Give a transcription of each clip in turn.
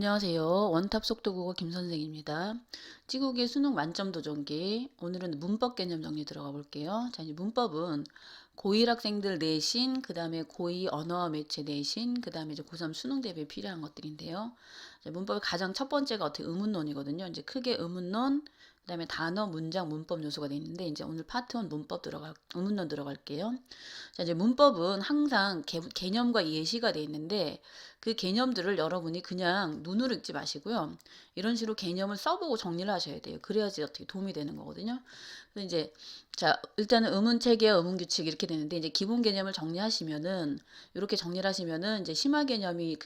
안녕하세요. 원탑 속도국어 김선생입니다. 찌국의 수능 만점 도전기. 오늘은 문법 개념 정리 들어가 볼게요. 자, 이제 문법은 고1 학생들 내신, 그 다음에 고2 언어 매체 내신, 그 다음에 이제 고3 수능 대비에 필요한 것들인데요. 자, 문법의 가장 첫 번째가 어떻게 의문론이거든요. 이제 크게 의문론, 그 다음에 단어, 문장, 문법 요소가 되어 있는데, 이제 오늘 파트 1 의문론 들어갈게요. 자, 이제 문법은 항상 개념과 예시가 되어 있는데, 그 개념들을 여러분이 그냥 눈으로 읽지 마시고요. 이런 식으로 개념을 써보고 정리를 하셔야 돼요. 그래야지 어떻게 도움이 되는 거거든요. 그래서 이제 자, 일단은 의문 체계와 의문 규칙 이렇게 되는데, 이제 기본 개념을 정리하시면은, 이렇게 정리를 하시면은 이제 심화 개념이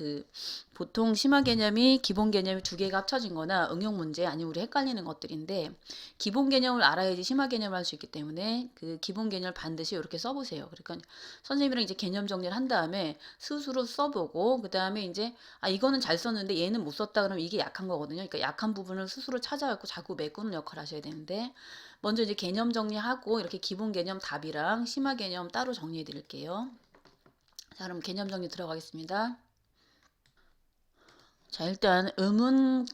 보통 심화 개념이 기본 개념이 두 개가 합쳐진 거나 응용 문제 아니면 우리 헷갈리는 것들인데, 기본 개념을 알아야지 심화 개념을 할 수 있기 때문에 그 기본 개념을 반드시 이렇게 써보세요. 그러니까 선생님이랑 이제 개념 정리를 한 다음에 스스로 써보고, 그 다음에 이제 이거는 잘 썼는데 얘는 못 썼다 그러면 이게 약한 거거든요. 그러니까 약한 부분을 스스로 찾아갖고 자꾸 메꾸는 역할을 하셔야 되는데, 먼저 이제 개념 정리하고 이렇게 기본 개념 답이랑 심화 개념 따로 정리해 드릴게요. 자, 그럼 개념 정리 들어가겠습니다. 자, 일단 의문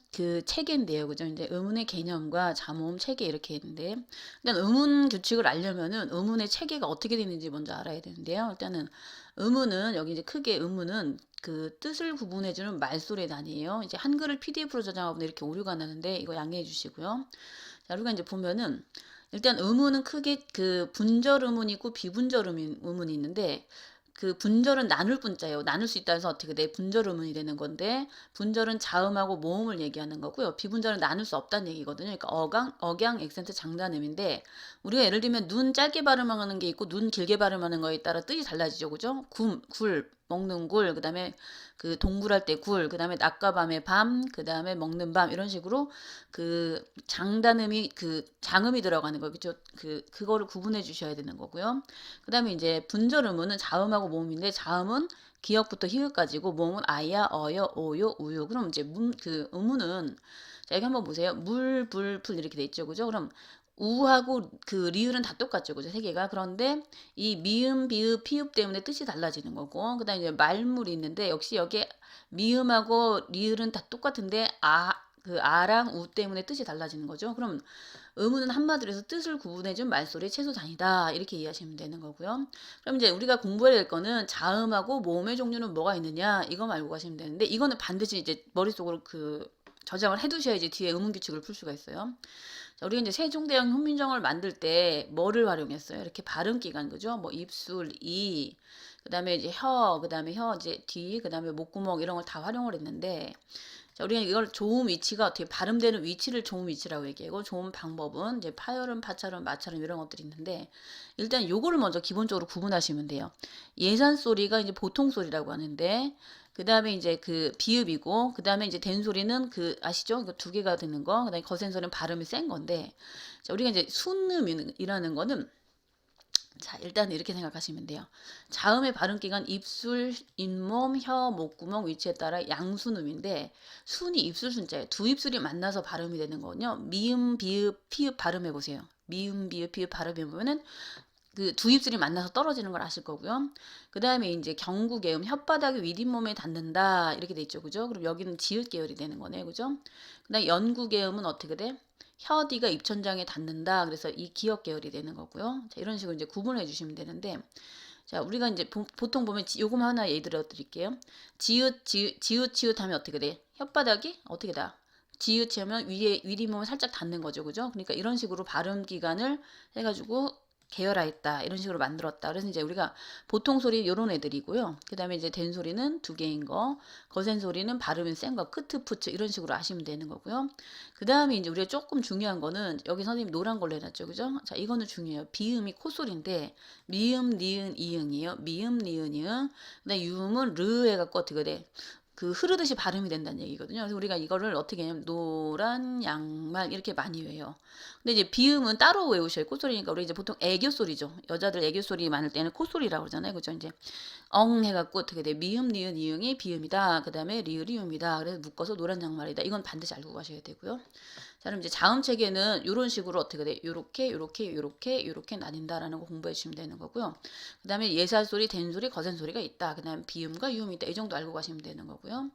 체계인데요. 그죠? 이제 의문의 개념과 잠음 체계 이렇게 있는데, 일단 의문 규칙을 알려면은 의문의 체계가 어떻게 되는지 먼저 알아야 되는데요. 일단은 의문은 여기 이제 크게 의문은 그 뜻을 구분해주는 말소리 단위예요. 이제 한글을 PDF로 저장하면 이렇게 오류가 나는데 이거 양해해 주시고요. 자, 우리가 이제 보면은 일단 의문은 크게 그 분절 의문이 있고 비분절 의문이 있는데, 그 분절은 나눌 분자예요. 나눌 수 있다 해서 어떻게 돼? 분절 의문이 되는 건데, 분절은 자음하고 모음을 얘기하는 거고요. 비분절은 나눌 수 없다는 얘기거든요. 그러니까 억양, 액센트, 장단음인데, 우리가 예를 들면 눈 짧게 발음하는 게 있고 눈 길게 발음하는 거에 따라 뜻이 달라지죠. 그죠? 굴, 먹는 굴, 그 다음에 그 동굴할 때 굴, 그 다음에 낮과 밤의 밤, 그 다음에 먹는 밤, 이런 식으로 그 장단음이 그 장음이 들어가는 거, 그죠? 그거를 구분해 주셔야 되는 거고요. 그 다음에 이제 분절 의문은 자음하고 모음인데, 자음은 기역부터 히읗까지고 모음은 아야, 어여, 오요, 우요. 그럼 이제 의문은, 자, 여기 한번 보세요. 물, 불, 풀 이렇게 돼 있죠. 그죠? 그럼 우하고 그 리을은 다 똑같죠. 그죠? 세 개가. 그런데 이 미음, 비읍, 피읍 때문에 뜻이 달라지는 거고, 그 다음에 이제 말물이 있는데, 역시 여기에 미음하고 리을은 다 똑같은데, 아랑 우 때문에 뜻이 달라지는 거죠. 그럼 의문은 한마디로 해서 뜻을 구분해준 말소리의 최소단위다. 이렇게 이해하시면 되는 거고요. 그럼 이제 우리가 공부해야 될 거는 자음하고 모음의 종류는 뭐가 있느냐, 이거 알고 가시면 되는데, 이거는 반드시 이제 머릿속으로 저장을 해두셔야지 뒤에 의문 규칙을 풀 수가 있어요. 자, 우리가 이제 세종대왕 훈민정음을 만들 때 뭐를 활용했어요? 이렇게 발음 기관, 그죠? 뭐 입술, 그 다음에 이제 그 다음에 이제 뒤, 그 다음에 목구멍 이런 걸 다 활용을 했는데, 자, 우리가 이걸 좋은 위치가 어떻게 발음되는 위치를 좋은 위치라고 얘기하고, 좋은 방법은 이제 파열음, 파찰음, 마찰음 이런 것들이 있는데, 일단 요거를 먼저 기본적으로 구분하시면 돼요. 예산 소리가 이제 보통 소리라고 하는데, 그 다음에 이제 그 비읍이고, 그 다음에 이제 된 소리는 아시죠? 두 개가 되는 거. 그 다음에 거센 소리는 발음이 센 건데, 자, 우리가 이제 순음이라는 거는, 자, 일단 이렇게 생각하시면 돼요. 자음의 발음 기간 입술, 잇몸, 혀, 목구멍 위치에 따라 양순음인데, 순이 입술 순자예요. 두 입술이 만나서 발음이 되는 거거든요. 미음, 비읍, 피읍 발음해 보세요. 미음, 비읍, 피읍 발음해 보면은 그 두 입술이 만나서 떨어지는 걸 아실 거고요. 그 다음에 이제 경구개음, 혓바닥이 윗잇몸에 닿는다. 이렇게 돼 있죠. 그죠? 그럼 여기는 지읒 계열이 되는 거네. 그죠? 그 다음에 연구개음은 어떻게 돼? 혀뒤가 입천장에 닿는다. 그래서 이 기역 계열이 되는 거고요. 자, 이런 식으로 이제 구분해 주시면 되는데, 자, 우리가 이제 보통 보면 요거만 하나 예를 들어 드릴게요. 지읒 하면 어떻게 돼? 혓바닥이 어떻게 다? 지읒 하면 위에 윗잇몸을 살짝 닿는 거죠. 그죠? 그러니까 이런 식으로 발음 기간을 해가지고 계열화했다. 이런 식으로 만들었다. 그래서 이제 우리가 보통 소리 요런 애들이고요. 그 다음에 이제 된 소리는 두 개인 거, 거센 소리는 발음이 센 거, 크트, 푸츠 이런 식으로 아시면 되는 거고요. 그 다음에 이제 우리가 조금 중요한 거는 여기 선생님 노란 걸로 해놨죠. 그죠? 자, 이거는 중요해요. 비음이 콧소리인데 미음, 니은, 이응이에요. 미음, 니은, 이응. 근데 유음은 르 해갖고 어떻게 돼? 흐르듯이 발음이 된다는 얘기거든요. 그래서 우리가 이거를 어떻게 하냐면 노란 양말 이렇게 많이 외워요. 근데 이제 비음은 따로 외우셔요. 콧소리니까 우리 이제 보통 애교 소리죠. 여자들 애교 소리 많을 때는 콧소리라고 그러잖아요. 그죠? 이제 엉 해갖고 어떻게 돼? 미음, 니은, 이응이 비음이다. 그 다음에 리을이 음이다. 그래서 묶어서 노란 양말이다. 이건 반드시 알고 가셔야 되고요. 자, 그럼 이제 자음 체계는 이런 식으로 어떻게 돼? 요렇게 나뉜다라는 거 공부해 주시면 되는 거고요. 그 다음에 예살 소리, 된 소리, 거센 소리가 있다. 그 다음에 비음과 유음이 있다. 이 정도 알고 가시면 되는 거고요.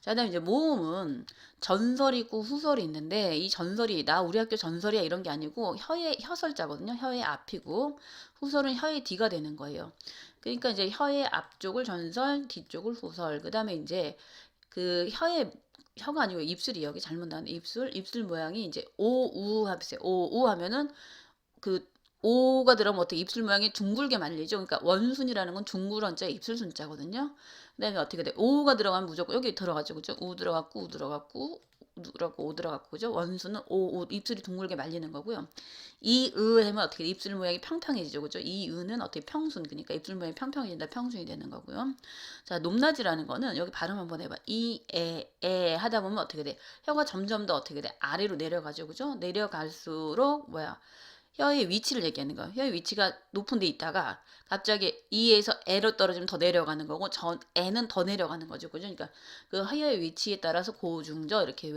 자, 그다음에 이제 모음은 전설이 있고 후설이 있는데 이 전설이 나 우리 학교 전설이야 이런 게 아니고 혀의 혀설자거든요. 혀의 앞이고 후설은 혀의 뒤가 되는 거예요. 그러니까 이제 혀의 앞쪽을 전설, 뒤쪽을 후설. 그다음에 이제 그 혀의 혀가 아니고 입술이 여기 잘못 나왔네. 입술 모양이 이제 오우 하세요. 오우 하면은 그 오가 들어가면 어떻게 입술 모양이 둥글게 말리죠. 그러니까 원순이라는 건 둥그런자 입술 순자거든요. 그다음에 어떻게 돼? 오가 들어가면 무조건 여기 들어가죠, 그죠? 우 들어갔고 우 들어갔고 우 들어갔고 오 들어갔고 그죠? 원순은 오 입술이 둥글게 말리는 거고요. 이으 하면 어떻게 돼? 입술 모양이 평평해지죠, 그죠? 이으는 어떻게 평순 그러니까 입술 모양이 평평해진다, 평순이 되는 거고요. 자, 높낮이라는 거는 여기 발음 한번 해봐. 에 하다 보면 어떻게 돼? 혀가 점점 더 어떻게 돼? 아래로 내려가죠, 그죠? 내려갈수록 뭐야? 혀의 위치를 얘기하는 거예요. 혀의 위치가 높은 데 있다가 갑자기 E에서 E로 떨어지면 더 내려가는 거고 E는 더 내려가는 거죠. 그죠? 그러니까 그 혀의 위치에 따라서 고중저 이렇게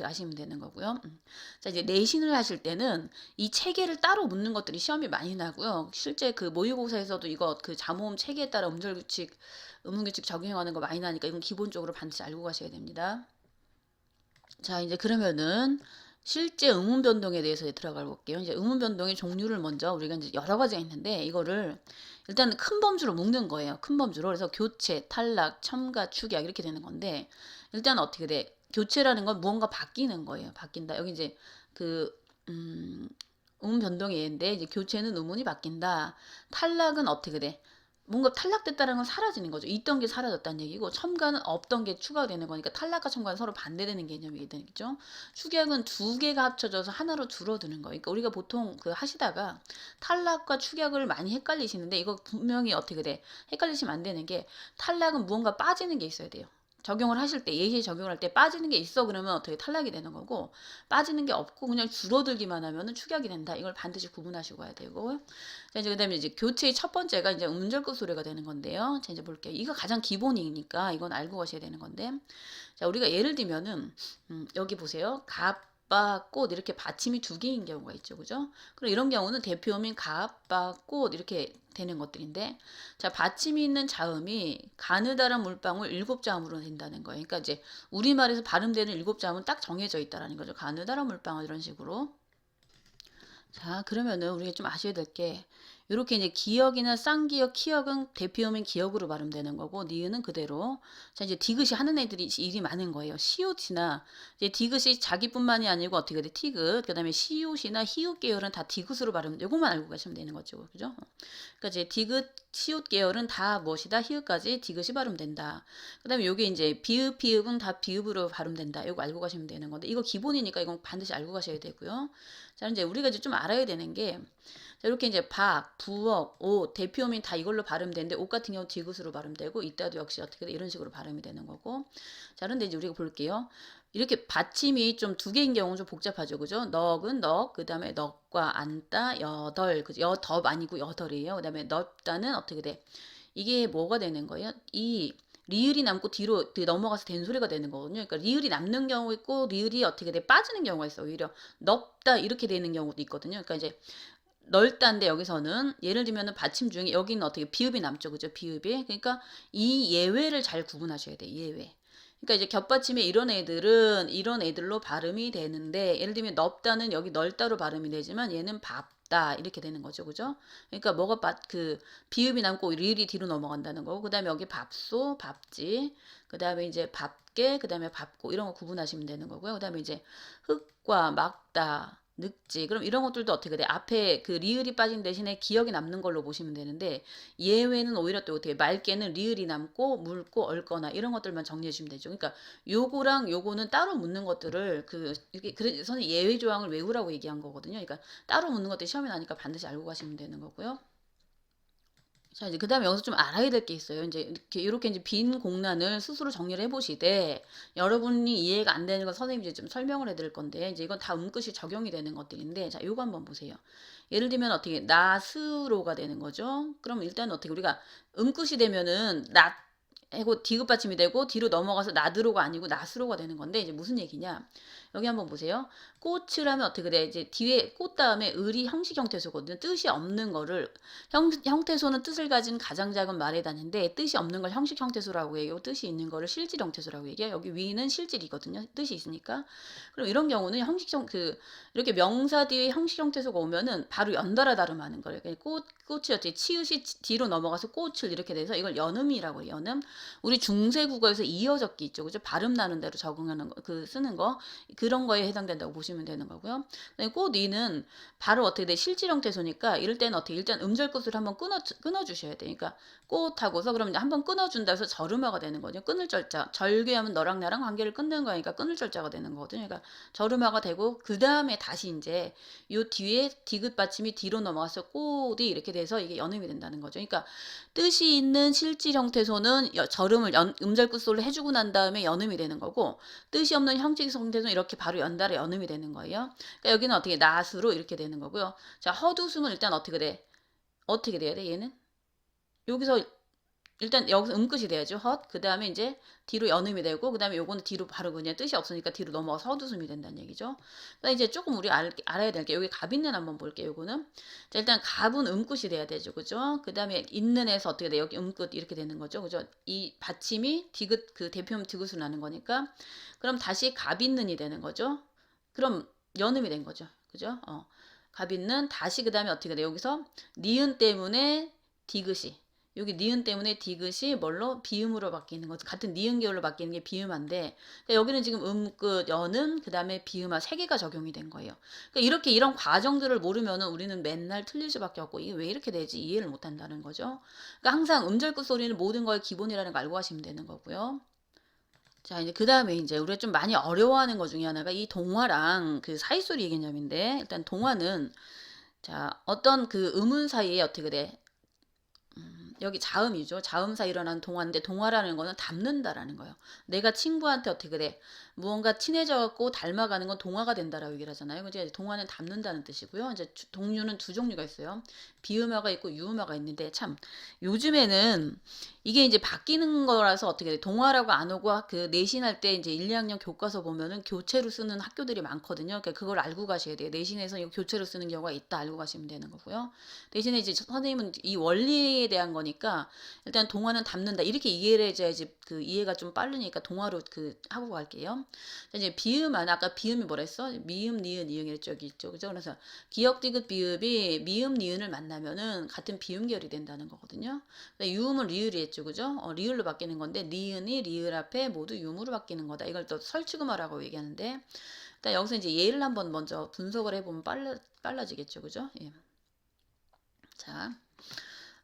아시면 되는 거고요. 자, 이제 내신을 하실 때는 이 체계를 따로 묻는 것들이 시험이 많이 나고요. 실제 그 모의고사에서도 이거 그 자모음 체계에 따라 음절규칙 적용하는 거 많이 나니까 이건 기본적으로 반드시 알고 가셔야 됩니다. 자, 이제 그러면은 실제 음운 변동에 대해서 들어가 볼게요. 이제 음운 변동의 종류를 먼저 우리가 이제 여러 가지가 있는데 이거를 일단 큰 범주로 묶는 거예요. 큰 범주로. 그래서 교체, 탈락, 첨가, 축약 이렇게 되는 건데 일단 어떻게 돼? 교체라는 건 무언가 바뀌는 거예요. 바뀐다. 여기 이제 그 음운 변동의 예인데 이제 교체는 음운이 바뀐다. 탈락은 어떻게 돼? 뭔가 탈락됐다는 건 사라지는 거죠. 있던 게 사라졌다는 얘기고 첨가는 없던 게 추가되는 거니까 탈락과 첨가는 서로 반대되는 개념이 되겠죠. 축약은 두 개가 합쳐져서 하나로 줄어드는 거예요. 그러니까 우리가 보통 그 하시다가 탈락과 축약을 많이 헷갈리시는데 이거 분명히 어떻게 돼? 헷갈리시면 안 되는 게 탈락은 무언가 빠지는 게 있어야 돼요. 적용을 하실 때 예시 적용을 할 때 빠지는 게 있어 그러면 어떻게 탈락이 되는 거고 빠지는 게 없고 그냥 줄어들기만 하면은 축약이 된다. 이걸 반드시 구분하시고 와야 되고 자, 이제 그다음에 이제 교체의 첫 번째가 이제 음절급 소리가 되는 건데요. 자, 이제 볼게요. 이거 가장 기본이니까 이건 알고 가셔야 되는 건데 자, 우리가 예를 들면은 여기 보세요. 꽃 이렇게 받침이 두 개인 경우가 있죠, 그죠? 그럼 이런 경우는 대표음인 꽃 이렇게 되는 것들인데, 자, 받침이 있는 자음이 가느다란 물방울 7자음으로 된다는 거예요. 그러니까 이제 우리말에서 발음되는 7자음은 딱 정해져 있다라는 거죠. 가느다란 물방울 이런 식으로. 자, 그러면은 우리가 좀 아셔야 될 게, 이렇게 이제 기역이나 쌍기역, 키역은 대표음인 기역으로 발음되는 거고, 니은은 그대로. 자, 이제 디귿이 하는 애들이 일이 많은 거예요. 시옷이나, 이제 디귿이 자기뿐만이 아니고 어떻게 돼? 티귿. 그 다음에 시옷이나 히읗 계열은 다 디귿으로 발음, 요것만 알고 가시면 되는 거죠. 그죠? 그러니까 이제 디귿, 시옷 계열은 다 무엇이다? 히읗까지 디귿이 발음된다. 그 다음에 요게 이제 비읍, 비읍은 다 비읍으로 발음된다. 요거 알고 가시면 되는 건데, 이거 기본이니까 이건 반드시 알고 가셔야 되고요. 자, 이제 우리가 이제 좀 알아야 되는 게, 자, 이렇게 이제 박, 부억, 옷, 대표음이 다 이걸로 발음되는데, 옷 같은 경우 디귿으로 발음되고, 이따도 역시 어떻게 돼? 이런 식으로 발음이 되는 거고. 자, 그런데 이제 우리가 볼게요. 이렇게 받침이 좀 두 개인 경우는 좀 복잡하죠. 그죠? 넉은 넉, 그 다음에 넉과 안따, 여덜, 그죠? 여덥 아니고 여덜이에요. 그 다음에 넙다는 어떻게 돼? 이게 뭐가 되는 거예요? 이 리을이 남고 뒤로 넘어가서 된 소리가 되는 거거든요. 그러니까 리을이 남는 경우 있고 리을이 어떻게 돼 빠지는 경우가 있어. 오히려 넓다 이렇게 되는 경우도 있거든요. 그러니까 이제 넓다인데 여기서는 예를 들면은 받침 중에 여기는 어떻게 비읍이 남죠, 그죠? 비읍이 그러니까 이 예외를 잘 구분하셔야 돼. 예외. 그러니까 이제 겹받침에 이런 애들은 이런 애들로 발음이 되는데 예를 들면 넓다는 여기 넓다로 발음이 되지만 얘는 밥다 이렇게 되는 거죠, 그죠? 그러니까 뭐가 그 비읍이 남고 리을이 뒤로 넘어간다는 거고 그다음에 여기 밥소, 밥지, 그다음에 이제 밥게, 그다음에 밥고 이런 거 구분하시면 되는 거고요. 그다음에 이제 흙과 막다 늑지 그럼 이런 것들도 어떻게 돼? 앞에 그 리을이 빠진 대신에 기억이 남는 걸로 보시면 되는데 예외는 오히려 또 어떻게 말게는 리을이 남고 묽고 얽거나 이런 것들만 정리해 주시면 되죠. 그러니까 요거랑 요거는 따로 묻는 것들을 이렇게 그래서 예외 조항을 외우라고 얘기한 거거든요. 그러니까 따로 묻는 것들이 시험에 나니까 반드시 알고 가시면 되는 거고요. 자, 이제 그다음에 여기서 좀 알아야 될 게 있어요. 이제 이렇게 이제 빈 공란을 스스로 정리를 해보시되 여러분이 이해가 안 되는 건 선생님이 이제 좀 설명을 해드릴 건데 이제 이건 다 음끝이 적용이 되는 것들인데 자, 요거 한번 보세요. 예를 들면 어떻게 나스로가 되는 거죠. 그럼 일단 어떻게 우리가 음끝이 되면은 해고 디귿 받침이 되고 뒤로 넘어가서 나드로가 아니고 나스로가 되는 건데 이제 무슨 얘기냐? 여기 한번 보세요. 꽃을 하면 어떻게 돼? 이제 뒤에 꽃 다음에 을이 형식 형태소거든요. 뜻이 없는 거를 형태소는 뜻을 가진 가장 작은 말의 단위인데 뜻이 없는 걸 형식 형태소라고 얘기하고 뜻이 있는 거를 실질 형태소라고 얘기해요. 여기 위는 실질이거든요. 뜻이 있으니까. 그럼 이런 경우는 이렇게 명사 뒤에 형식 형태소가 오면은 바로 연달아 발음하는 거예요. 꽃이 어떻게 치읓이 뒤로 넘어가서 꽃을 이렇게 돼서 이걸 연음이라고 해요. 연음. 우리 중세 국어에서 이어적기 있죠. 그죠? 발음 나는 대로 적응하는 거, 쓰는 거. 그런 거에 해당된다고 보시면 되는 거고요. 꽃이는 바로 어떻게 돼? 실질 형태소니까 이럴 때는 어떻게 일단 음절끝을 한번 끊어 주셔야 돼. 그러니까 꽃하고서 그럼 이제 한번 끊어준다 해서 절음화가 되는 거죠. 끊을 절자. 절개하면 너랑 나랑 관계를 끊는 거니까 끊을 절자가 되는 거거든요. 그러니까 절음화가 되고 그 다음에 다시 이제 요 뒤에 디귿 받침이 뒤로 넘어가서 꽃이 이렇게 돼서 이게 연음이 된다는 거죠. 그러니까 뜻이 있는 실질 형태소는 절음을 음절끝소를 해주고 난 다음에 연음이 되는 거고 뜻이 없는 형식 형태소는 이렇게 바로 연달아 연음이 되는 거예요. 그러니까 여기는 어떻게 낫으로 이렇게 되는 거고요. 자, 헛웃음은 일단 어떻게 돼? 어떻게 돼야 돼? 얘는 여기서 일단 여기서 음끝이 돼야죠. 헛. 그 다음에 이제 뒤로 연음이 되고 그 다음에 요거는 뒤로 바로 그냥 뜻이 없으니까 뒤로 넘어가서 헛웃음이 된다는 얘기죠. 그다음에 이제 조금 우리 알아야 될 게 여기 갑 있는 한번 볼게요. 요거는 자, 일단 갑은 음끝이 돼야 되죠. 그죠? 그 다음에 있는에서 어떻게 돼? 여기 음끝 이렇게 되는 거죠. 그죠? 이 받침이 디귿 그 대표음 디귿으로 나는 거니까 그럼 다시 갑 있는이 되는 거죠. 그럼 연음이 된 거죠. 그죠? 갑 있는 다시 그 다음에 어떻게 돼? 여기서 니은 때문에 디귿이 여기 니은 때문에 디귿이 뭘로? 비음으로 바뀌는 거죠. 같은 니은 계열로 바뀌는 게 비음화인데 그러니까 여기는 지금 음끝, 연음, 그 다음에 비음화 세 개가 적용이 된 거예요. 그러니까 이렇게 이런 과정들을 모르면은 우리는 맨날 틀릴 수밖에 없고 이게 왜 이렇게 되지? 이해를 못 한다는 거죠. 그러니까 항상 음절끝 소리는 모든 거의 기본이라는 거 알고 가시면 되는 거고요. 자, 이제 그 다음에 이제 우리가 좀 많이 어려워하는 것 중에 하나가 이 동화랑 그 사이소리의 개념인데 일단 동화는 자, 어떤 그 음운 사이에 어떻게 돼? 여기 자음이죠. 자음사 일어나는 동화인데 동화라는 거는 닮는다라는 거예요. 내가 친구한테 어떻게 돼? 무언가 친해져갖고 닮아가는 건 동화가 된다라고 얘기를 하잖아요. 이제 동화는 닮는다는 뜻이고요. 이제 동류는 두 종류가 있어요. 비음화가 있고 유음화가 있는데 참 요즘에는 이게 이제 바뀌는 거라서 어떻게 돼? 동화라고 안 오고 그 내신할 때 이제 1, 2학년 교과서 보면은 교체로 쓰는 학교들이 많거든요. 그러니까 그걸 알고 가셔야 돼요. 내신에서 이거 교체로 쓰는 경우가 있다 알고 가시면 되는 거고요. 대신에 이제 선생님은 이 원리에 대한 거니까 일단 동화는 닮는다 이렇게 이해를 해줘야지 그 이해가 좀 빠르니까 동화로 그 하고 갈게요. 이제 비음은 아까 비음이 뭐랬어? 미음, 니은, 이응이 저기 있죠, 그죠? 그래서 기역, 디귿, 비읍이 미음, 니은을 만나면은 같은 비음결이 된다는 거거든요. 유음은 리을이 했죠, 그죠? 리을로 바뀌는 건데 니은이 리을 앞에 모두 유음으로 바뀌는 거다. 이걸 또 설치구마라고 얘기하는데 일단 여기서 이제 예를 한번 먼저 분석을 해보면 빨라지겠죠, 그죠? 예. 자.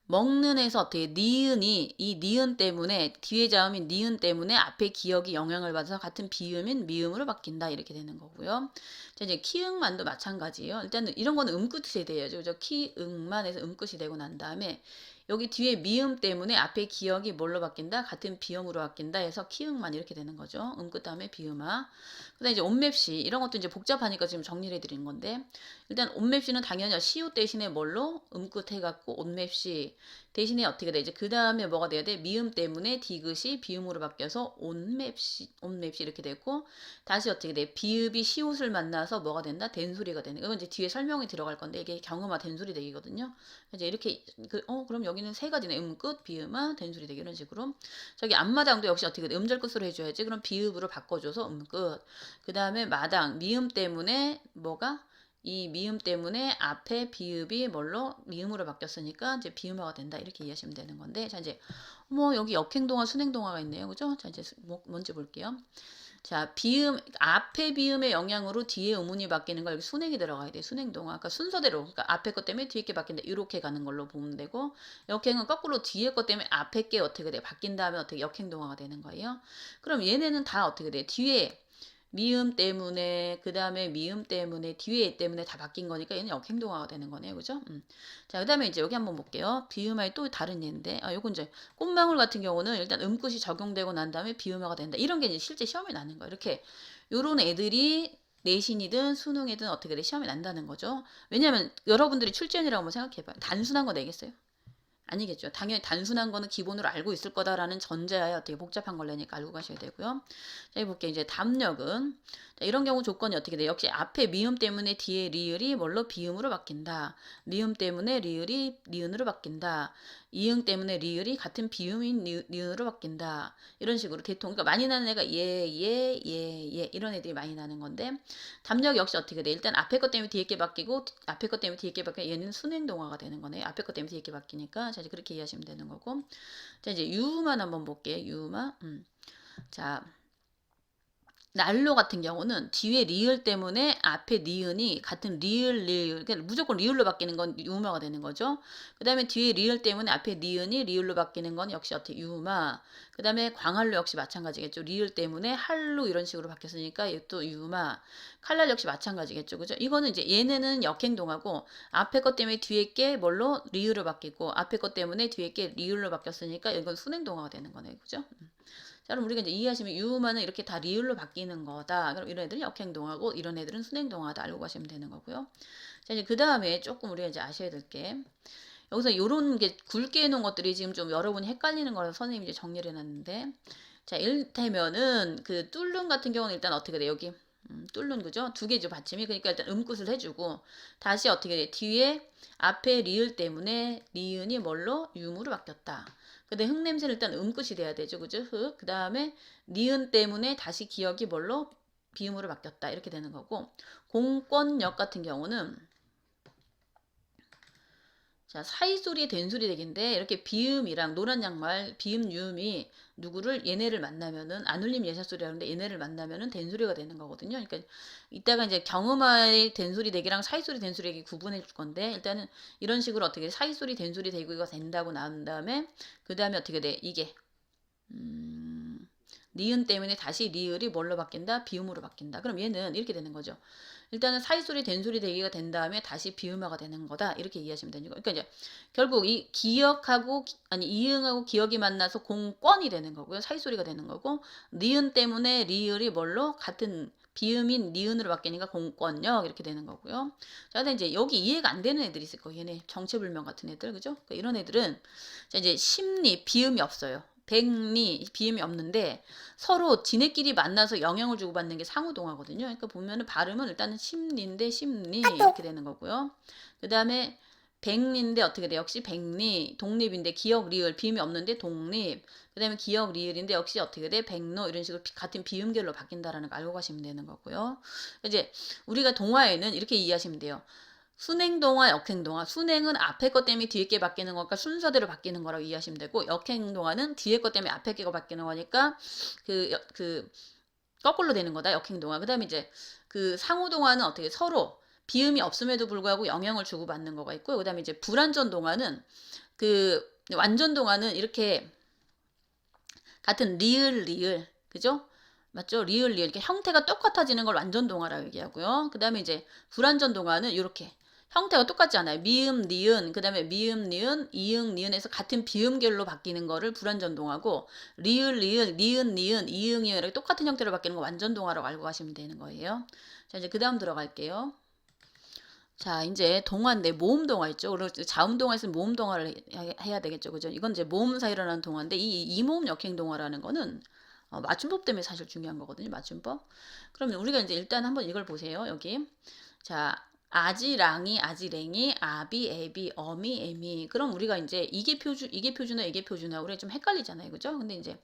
먹는에서 어떻게 니은이 이 니은 때문에 뒤에 자음인 니은 때문에 앞에 기역이 영향을 받아서 같은 비음인 미음으로 바뀐다 이렇게 되는 거고요. 자, 이제 키응만도 마찬가지예요. 일단 이런 거는 음끝이 돼야죠. 그죠? 키응만 해서 음끝이 되고 난 다음에 여기 뒤에 미음 때문에 앞에 기역이 뭘로 바뀐다? 같은 비음으로 바뀐다 해서 키응만 이렇게 되는 거죠. 음끝 다음에 비음화. 그다음에 이제 온맵시 이런 것도 이제 복잡하니까 지금 정리를 해드린 건데 일단 온맵시는 당연히 시옷 대신에 뭘로 음끝 해갖고 온맵시 대신에 어떻게 돼? 이제 그 다음에 뭐가 돼야 돼? 미음 때문에 디귿이 비음으로 바뀌어서 온맵시 이렇게 됐고 다시 어떻게 돼? 비읍이 시옷을 만나서 뭐가 된다? 된소리가 되는. 이건 이제 뒤에 설명이 들어갈 건데 이게 경음화 된소리 되기거든요. 이제 이렇게 그럼 여기는 세 가지네. 음끝, 비음화, 된소리 되기 이런 식으로. 저기 앞마당도 역시 어떻게 돼? 음절끝으로 해줘야지. 그럼 비읍으로 바꿔줘서 음끝. 그 다음에 마당 미음 때문에 뭐가? 이 미음 때문에 앞에 비읍이 뭘로 미음으로 바뀌었으니까 이제 비음화가 된다 이렇게 이해하시면 되는 건데 자 이제 여기 역행동화 순행동화가 있네요, 그죠? 자 이제 뭔지 볼게요. 자 비음 앞에 비음의 영향으로 뒤에 음운이 바뀌는 걸 여기 순행이 들어가야 돼. 순행동화 그러니까 순서대로 그러니까 앞에 것 때문에 뒤에 게 바뀐다 이렇게 가는 걸로 보면 되고 역행은 거꾸로 뒤에 것 때문에 앞에 게 어떻게 돼 바뀐 다음에 어떻게 역행동화가 되는 거예요. 그럼 얘네는 다 어떻게 돼? 뒤에 미음 때문에 그 다음에 미음 때문에 뒤에 때문에 다 바뀐 거니까 얘는 역행동화가 되는 거네요, 그죠? 자, 그 다음에 이제 여기 한번 볼게요. 비음화의 또 다른 예인데, 요건 이제 꽃망울 같은 경우는 일단 음끝이 적용되고 난 다음에 비음화가 된다. 이런 게 이제 실제 시험에 나는 거예요. 이렇게 요런 애들이 내신이든 수능이든 어떻게 돼 시험에 난다는 거죠. 왜냐면 여러분들이 출제원이라고 한번 생각해봐요. 단순한 거 내겠어요? 아니겠죠. 당연히 단순한 거는 기본으로 알고 있을 거다라는 전제하에 어떻게 복잡한 걸 내니까 알고 가셔야 되고요. 자, 해볼게요. 이제 담력은 자, 이런 경우 조건이 어떻게 돼요? 역시 앞에 미음 때문에 뒤에 리을이 뭘로 비음으로 바뀐다. 미음 때문에 리을이 니은으로 바뀐다. 이응 때문에 리을이 같은 비음인 니은으로 바뀐다. 이런 식으로 대통. 그러니까 많이 나는 애가 예 이런 애들이 많이 나는 건데 담력 역시 어떻게 돼? 일단 앞에 것 때문에 뒤에 게 바뀌고 앞에 것 때문에 뒤에 게 바뀌면 얘는 순행동화가 되는 거네요. 앞에 것 때문에 뒤에 게 바뀌니까 자 이제 그렇게 이해하시면 되는 거고 자 이제 유만 한번 볼게요. 유마 자 난로 같은 경우는 뒤에 리을 때문에 앞에 니은이 같은 리을 그러니까 무조건 리을로 바뀌는 건 유마가 되는 거죠. 그 다음에 뒤에 리을 때문에 앞에 니은이 리을로 바뀌는 건 역시 어떻게 유마. 그 다음에 광활로 역시 마찬가지겠죠. 리을 때문에 할로 이런 식으로 바뀌었으니까 또 유마. 칼날 역시 마찬가지겠죠. 그죠? 이거는 이제 얘네는 역행동하고 앞에 것 때문에 뒤에 게 뭘로 리을로 바뀌고 앞에 것 때문에 뒤에 게 리을로 바뀌었으니까 이건 순행동화가 되는 거네요. 그죠? 자, 그럼 우리가 이제 이해하시면 유만은 이렇게 다 리을로 바뀌는 거다. 그럼 이런 애들은 역행동하고 이런 애들은 순행동하다 알고 가시면 되는 거고요. 자, 이제 그 다음에 조금 우리가 이제 아셔야 될 게 여기서 요런 게 굵게 해놓은 것들이 지금 좀 여러분이 헷갈리는 거라서 선생님이 이제 정리를 해놨는데 자, 이를테면은 그 뚫는 같은 경우는 일단 어떻게 돼? 여기 뚫는 그죠? 두 개죠 받침이. 그러니까 일단 음굿을 해주고 다시 어떻게 돼? 뒤에 앞에 리을 때문에 리은이 뭘로? 유무로 바뀌었다. 근데 흙냄새는 일단 음끝이 돼야 되죠. 그죠? 흙. 그 다음에 니은 때문에 다시 기억이 뭘로? 비음으로 바뀌었다. 이렇게 되는 거고 공권역 같은 경우는 자, 사이소리 된소리 되기인데 이렇게 비음이랑 노란 양말 비음 유음이 누구를 얘네를 만나면은 안울림 예사소리라 하는데 얘네를 만나면은 된소리가 되는 거거든요. 그러니까 이따가 이제 경음화의 된소리 대기랑 사이소리 된소리 대기 구분해 줄 건데 일단은 이런 식으로 어떻게 사이소리 된소리 대기가 된다고 나온 다음에 그 다음에 어떻게 돼? 이게 니은 때문에 다시 리을이 뭘로 바뀐다? 비음으로 바뀐다. 그럼 얘는 이렇게 되는 거죠. 일단은 사이소리 된소리 대기가 된 다음에 다시 비음화가 되는 거다. 이렇게 이해하시면 되는 거예요. 그러니까 이제 결국 이 기역하고 아니 이응하고 기역이 만나서 공권이 되는 거고요. 사이소리가 되는 거고 니은 때문에 리을이 뭘로 같은 비음인 니은으로 바뀌니까 공권역 이렇게 되는 거고요. 자, 근데 이제 여기 이해가 안 되는 애들이 있을 거예요. 얘네 정체불명 같은 애들, 그죠? 그러니까 이런 애들은 자 이제 심리 비음이 없어요. 백리 비음이 없는데 서로 지네끼리 만나서 영향을 주고받는 게 상호동화거든요. 그러니까 보면은 발음은 일단은 심리인데 심리 이렇게 되는 거고요. 그 다음에 백리인데 어떻게 돼? 역시 백리. 독립인데 기역 리을 비음이 없는데 독립. 그 다음에 기역 리을인데 역시 어떻게 돼? 백로 이런 식으로 같은 비음결로 바뀐다라는 거 알고 가시면 되는 거고요. 이제 우리가 동화에는 이렇게 이해하시면 돼요. 순행동화, 역행동화. 순행은 앞에 것 때문에 뒤에 게 바뀌는 거니까 순서대로 바뀌는 거라고 이해하시면 되고 역행동화는 뒤에 것 때문에 앞에 게가 바뀌는 거니까 그 거꾸로 되는 거다. 역행동화. 그 다음에 이제 그 상호동화는 어떻게 서로 비음이 없음에도 불구하고 영향을 주고받는 거가 있고요. 그 다음에 이제 불완전동화는 그 완전동화는 이렇게 같은 리을 그죠? 맞죠? 리을 이렇게 형태가 똑같아지는 걸 완전동화라고 얘기하고요. 그 다음에 이제 불완전동화는 이렇게 형태가 똑같지 않아요. 미음, 니은, 그 다음에 미음, 니은, 이응, 니은에서 같은 비음결로 바뀌는 거를 불완전동화고 리을, 니은, 이응, 이응 이렇게 똑같은 형태로 바뀌는 거 완전동화라고 알고 가시면 되는 거예요. 자, 이제 그 다음 들어갈게요. 자, 이제 동화인데 모음동화 있죠. 그리고 자음동화 있으면 모음동화를 해야 되겠죠. 그죠? 이건 이제 모음사 일어나는 동화인데 이 이모음 역행동화라는 거는 맞춤법 때문에 사실 중요한 거거든요. 맞춤법. 그러면 우리가 이제 일단 한번 이걸 보세요. 여기. 자, 아지랑이, 아지랭이, 아비, 애비, 어미, 애미. 그럼 우리가 이제 이게 표준어, 이게 표준어. 우리가 좀 헷갈리잖아요. 그죠? 근데 이제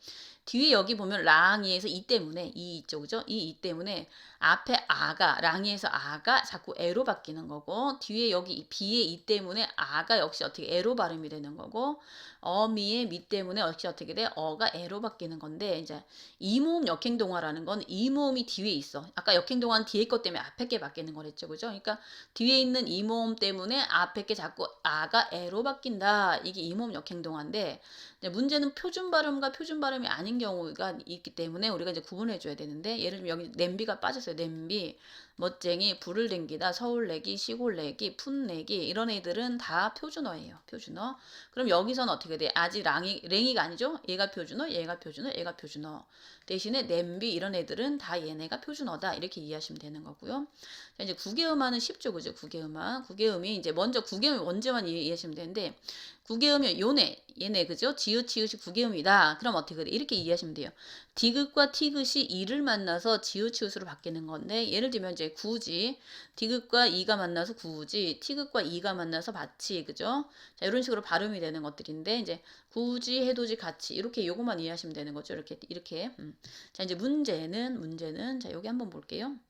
뒤에 여기 보면 랑이에서 이 때문에 이 있죠. 그죠? 이 때문에 앞에 아가 랑이에서 아가 자꾸 에로 바뀌는 거고 뒤에 여기 비의 이 때문에 아가 역시 어떻게 에로 발음이 되는 거고 어미의 미 때문에 역시 어떻게 돼? 어가 에로 바뀌는 건데 이제 이모음 역행동화라는 건 이모음이 뒤에 있어. 아까 역행동화는 뒤에 것 때문에 앞에 게 바뀌는 거랬죠. 그죠? 그러니까 뒤에 있는 이모음 때문에 앞에 게 자꾸 아가 에로 바뀐다. 이게 이모음 역행동화인데 문제는 표준 발음과 표준 발음이 아닌 경우가 있기 때문에 우리가 이제 구분해 줘야 되는데 예를 들면 여기 냄비가 빠졌어요. 냄비 멋쟁이, 불을 댕기다, 서울 내기, 시골 내기, 푼 내기 이런 애들은 다 표준어예요. 표준어. 그럼 여기서는 어떻게 돼? 아직 랭이가 아니죠? 얘가 표준어, 얘가 표준어, 얘가 표준어. 대신에 냄비 이런 애들은 다 얘네가 표준어다. 이렇게 이해하시면 되는 거고요. 자, 이제 구개음화는 쉽죠, 그죠? 구개음화. 구개음이 이제 먼저 구개음이 언제만 이해하시면 되는데 구개음이 요네, 얘네 그죠? 지읒, 치읒이 구개음이다. 그럼 어떻게 돼? 이렇게 이해하시면 돼요. 디귿과 티귿이 이를 만나서 지읒, 치읒으로 바뀌는 건데 예를 들면 이제 구지, 디귿과 이가 만나서 구지, 티귿과 이가 만나서 받치, 그죠? 자, 이런 식으로 발음이 되는 것들인데 이제 구지, 해돋이, 같이 이렇게 요것만 이해하시면 되는 거죠. 이렇게. 자, 이제 문제는 자, 여기 한번 볼게요.